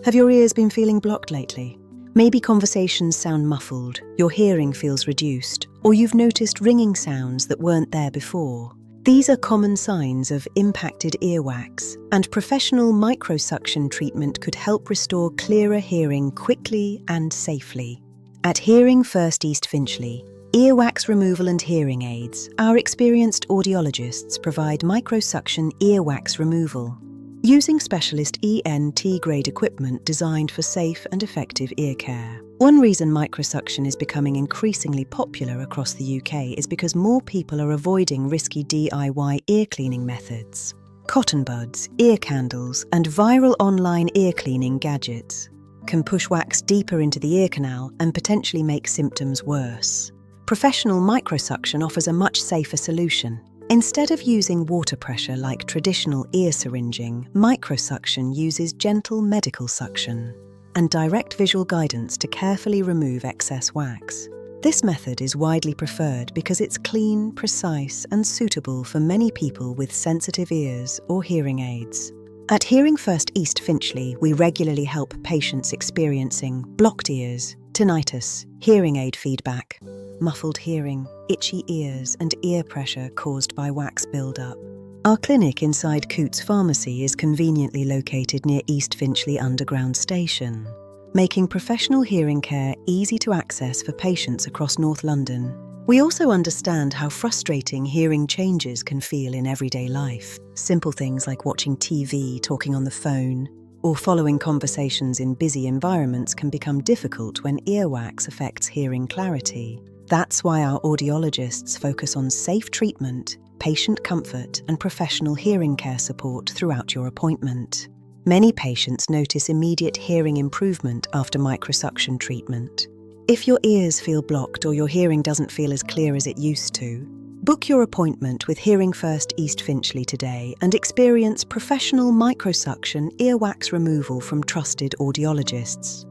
Have your ears been feeling blocked lately? Maybe conversations sound muffled, your hearing feels reduced, or you've noticed ringing sounds that weren't there before. These are common signs of impacted earwax, and professional microsuction treatment could help restore clearer hearing quickly and safely. At Hearing First East Finchley, Earwax Removal and Hearing Aids, our experienced audiologists provide microsuction earwax removal, using specialist ENT grade equipment designed for safe and effective ear care. One reason microsuction is becoming increasingly popular across the UK is because more people are avoiding risky DIY ear cleaning methods. Cotton buds, ear candles, and viral online ear cleaning gadgets can push wax deeper into the ear canal and potentially make symptoms worse. Professional microsuction offers a much safer solution. Instead of using water pressure like traditional ear syringe-ing, microsuction uses gentle medical suction and direct visual guidance to carefully remove excess wax. This method is widely preferred because it's clean, precise, and suitable for many people with sensitive ears or hearing aids. At Hearing First East Finchley, we regularly help patients experiencing blocked ears, tinnitus, hearing aid feedback, muffled hearing, itchy ears, and ear pressure caused by wax buildup. Our clinic inside Cootes Pharmacy is conveniently located near East Finchley Underground Station, making professional hearing care easy to access for patients across North London. We also understand how frustrating hearing changes can feel in everyday life. Simple things like watching TV, talking on the phone, or following conversations in busy environments can become difficult when earwax affects hearing clarity. That's why our audiologists focus on safe treatment, patient comfort, and professional hearing care support throughout your appointment. Many patients notice immediate hearing improvement after microsuction treatment. If your ears feel blocked or your hearing doesn't feel as clear as it used to, book your appointment with Hearing First East Finchley today and experience professional microsuction earwax removal from trusted audiologists.